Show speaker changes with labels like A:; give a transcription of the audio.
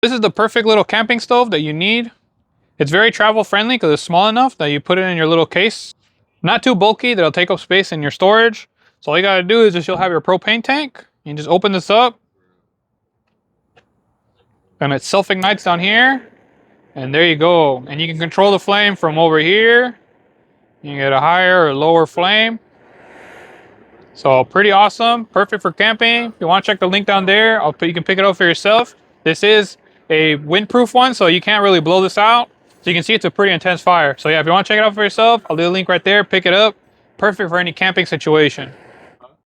A: This is the perfect little camping stove that you need. It's very travel friendly because it's small enough that you put it in your little case. Not too bulky that it'll take up space in your storage. So all you gotta do is just you'll have your propane tank. You just open this up. And it self-ignites down here. And there you go. And you can control the flame from over here. You can get a higher or lower flame. So pretty awesome. Perfect for camping. If you want to check the link down there, you can pick it up for yourself. This is a windproof one, so you can't really blow this out. So you can see it's a pretty intense fire. So yeah, if you want to check it out for yourself, I'll leave a link right there. Pick it up. Perfect for any camping situation.